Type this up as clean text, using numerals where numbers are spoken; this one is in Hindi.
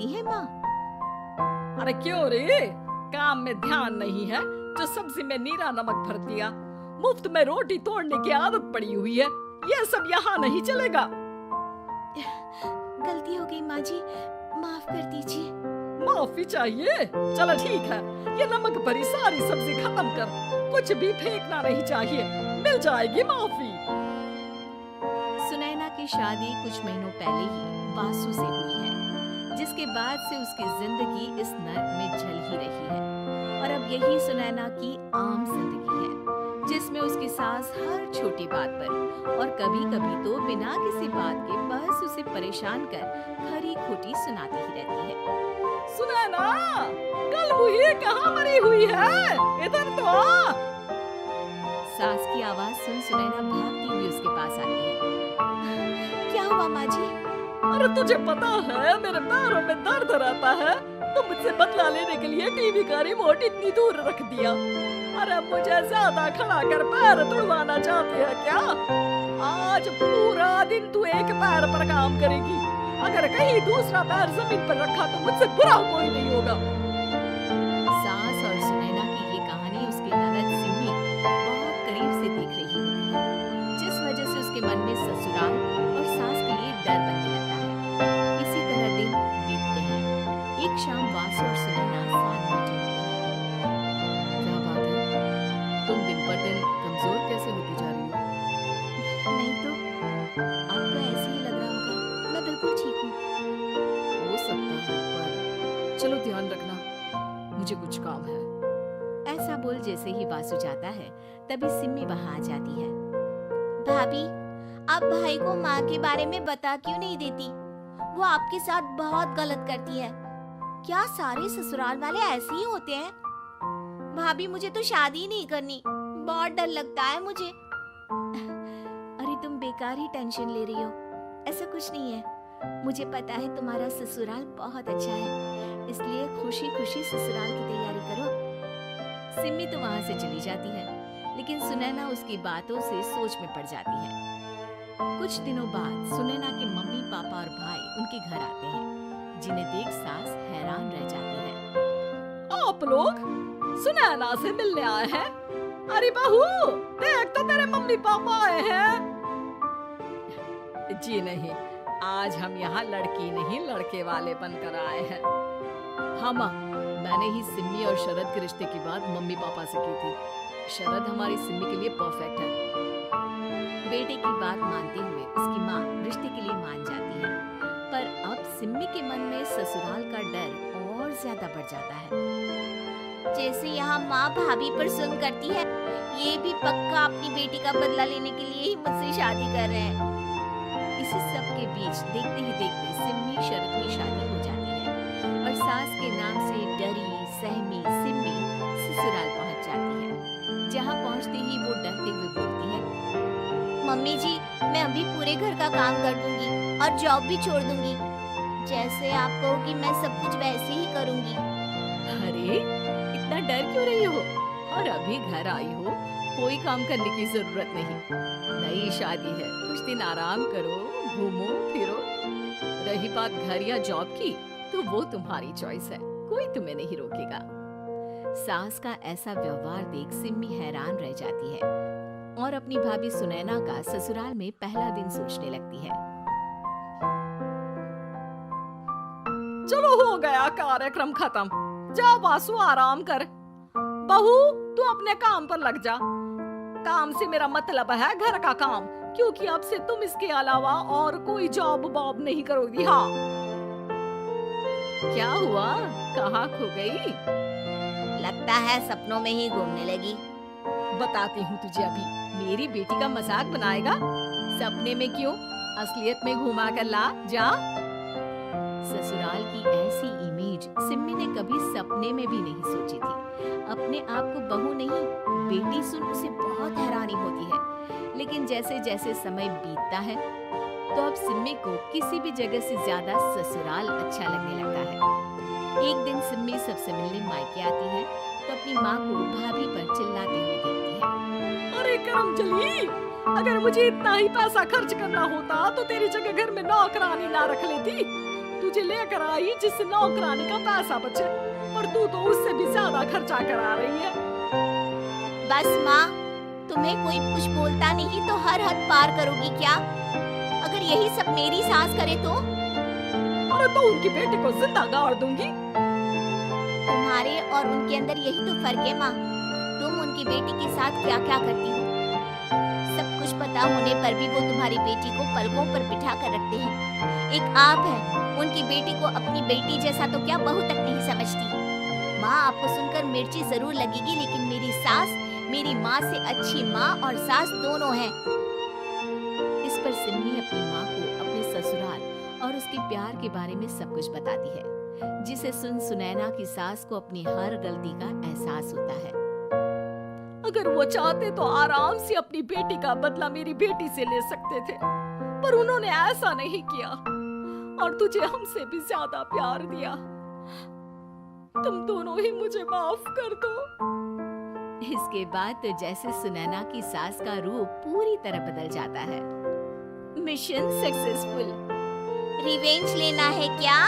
नहीं है माँ? अरे क्यों रे, काम में ध्यान नहीं है जो सब्जी में नीरा नमक भर दिया। मुफ्त में रोटी तोड़ने की आदत पड़ी हुई है, ये सब यहाँ नहीं चलेगा। गलती हो गई माँ जी, माफ कर दीजिए। माफी चाहिए? चलो ठीक है, ये नमक भरी सारी सब्जी खत्म कर, कुछ भी फेंकना नहीं चाहिए, मिल जाएगी माफी। सुनैना की शादी कुछ महीनों पहले ही वासु से हुई है, जिसके बाद से उसकी जिंदगी इस नर्क में जल ही रही है। और अब यही सुनैना की आम जिंदगी है, जिसमें उसकी सास हर छोटी बात पर और कभी कभी तो बिना किसी बात के बस उसे परेशान कर खरी खोटी सुनाती ही रहती है। सुनैना, कल हुई कहाँ मरी हुई है, इधर तो आ। सास की आवाज सुन सुनैना भागती हुई उसके पास आती है। क्या हुआ माँ जी? अरे तुझे पता है मेरे पैरों में दर्द रहता है, तो मुझसे बदला लेने के लिए टीवी का रिमोट इतनी दूर रख दिया। अरे मुझे ज्यादा खड़ा कर पैर तुड़वाना चाहते हैं क्या? आज पूरा दिन तू एक पैर पर काम करेगी, अगर कहीं दूसरा पैर जमीन पर रखा तो मुझसे बुरा कोई नहीं होगा। सास और सुनैना की ये कहानी उसकी ननद सिम्मी बहुत करीब से देख रही होती है, जिस वजह से उसके मन में ससुराल और सास के लिए डर बनने लगता है। इसी तरह दिन बीतते हैं। एक शाम वासु और सुनैना साथ बैठे होते हैं। क्या बात है, तुम दिन पर दिन कमजोर कैसे होती जा रही हो? नहीं तो आपको ऐसे ही लग रहा होगा, मैं बिल्कुल ठीक हूँ। हो सकता है, पर चलो ध्यान रखना, मुझे कुछ काम है। ऐसा बोल जैसे ही वासु जाता है, तभी सिम्मी वहां आ जाती है। भाभी, आप भाई को माँ के बारे में बता क्यों नहीं देती? वो आपके साथ बहुत गलत करती है। क्या सारे ससुराल वाले ऐसे ही होते हैं? भाभी, मुझे तो शादी ही नहीं करनी, बहुत डर लगता है मुझे। अरे तुम बेकार ही टेंशन ले रही हो, ऐसा कुछ नहीं है। मुझे पता है तुम्हारा ससुराल बहुत अच्छा है, इसलिए खुशी खुशी ससुराल की तैयारी करो। सिम्मी तो वहां से चली जाती है, लेकिन सुनैना उसकी बातों से सोच में पड़ जाती है। कुछ दिनों बाद सुनैना के मम्मी पापा और भाई उनके घर आते हैं, जिन्हें देख सास हैरान रह जाती है। आप लोग सुनैना से मिलने आए हैं? अरे बहू, देख तो तेरे मम्मी पापा आए हैं। जी नहीं, आज हम यहाँ लड़की नहीं लड़के वाले बनकर आए हैं। हाँ माँ, मैंने ही सिम्मी और शरद के रिश्ते की बात मम्मी पापा से की थी। शरद हमारी सिम्मी के लिए परफेक्ट है। बेटे की बात मानते हुए उसकी माँ रिश्ते के लिए मान जाती है, पर अब सिम्मी के मन में ससुराल का डर और ज्यादा बढ़ जाता है। जैसे यहाँ माँ भाभी पर जुल्म करती है, ये भी पक्का अपनी बेटी का बदला लेने के लिए ही मुझसे शादी कर रहे हैं। इसी सब के बीच देखते ही देखते सिम्मी शरद की शादी हो जाती है और सास के नाम से डरी सहमी सिम्मी ससुराल पहुंच जाती है। जहां पहुंचते ही वो डरते हुए बोलती है, मम्मी जी, मैं अभी पूरे घर का काम कर दूंगी और जॉब भी छोड़ दूंगी। जैसे आप कहोगी मैं सब कुछ वैसे ही करूंगी। अरे इतना डर क्यों रही हो? और अभी घर आई हो, कोई काम करने की जरूरत नहीं। नई शादी है, कुछ दिन आराम करो, घूमो फिरो। रही बात घर या जॉब की, तो वो तुम्हारी चॉइस है, कोई तुम्हें नहीं रोकेगा। सास का ऐसा व्यवहार देख सिम्मी हैरान रह जाती है और अपनी भाभी सुनैना का ससुराल में पहला दिन सोचने लगती है। चलो हो गया कार्यक्रम खत्म, जा वासु आराम कर। बहू, तू अपने काम पर लग जा। काम से मेरा मतलब है घर का काम, क्योंकि अब से तुम इसके अलावा और कोई जॉब वॉब नहीं करोगी। हाँ। क्या हुआ, कहाँ खो गई? लगता है सपनों में ही घूमने लगी। बताती हूँ तुझे अभी। मेरी बेटी का मजाक बनाएगा? सपने में क्यों, असलियत में घुमा कर ला, जा। ससुराल की ऐसी इमेज सिम्मी ने कभी सपने में भी नहीं सोची थी। अपने आप को बहू नहीं, बेटी सुन उसे बहुत हैरानी होती है। लेकिन जैसे जैसे समय बीतता है, तो अब सिम्मी को किसी भी जगह से ज्यादा ससुराल अच्छा लगने लगता है। एक दिन सिम्मी सबसे मिलने मायके आती है, तो अपनी माँ को भाभी पर चिल्लाते हुए देखती है। अरे करमजली, अगर मुझे इतना ही पैसा खर्च करना होता तो तेरी जगह घर में नौकरानी ना रख लेती। तू तुझे लेकर आई जिससे नौकरानी का पैसा बचे, पर तू तो उससे भी ज्यादा खर्चा करा रही है। बस माँ, तुम्हें कोई कुछ बोलता नहीं तो हर हद पार करोगी क्या? अगर यही सब मेरी सास करे तो? अरे तो उनकी बेटी को जिंदा गाड़ दूंगी। तुम्हारे और उनके अंदर यही तो फर्क है माँ। तुम उनकी बेटी के साथ क्या क्या करती हो, सब कुछ पता होने पर भी वो तुम्हारी बेटी को पलकों पर बिठा कर रखते हैं। एक आप है, उनकी बेटी को अपनी बेटी जैसा तो क्या बहू तक नहीं समझती। माँ, आपको सुनकर मिर्ची जरूर लगेगी, लेकिन मेरी सास मेरी माँ से अच्छी माँ और सास दोनों हैं। इस पर सिम्मी अपनी माँ को अपने ससुराल और उसके प्यार के बारे में सब कुछ बताती है, जिसे सुन सुनैना की सास को अपनी हर गलती का एहसास होता है। अगर वो चाहते तो आराम से अपनी बेटी का बदला मेरी बेटी से ले सकते थे, पर उन्होंने ऐसा नहीं किया और तुझे हमसे भी ज्यादा प्यार दिया। तुम दोनों ही मुझे माफ कर दो। इसके बाद तो जैसे सुनैना की सास का रूप पूरी तरह बदल जाता है। Mission successful. रिवेंज लेना है क्या?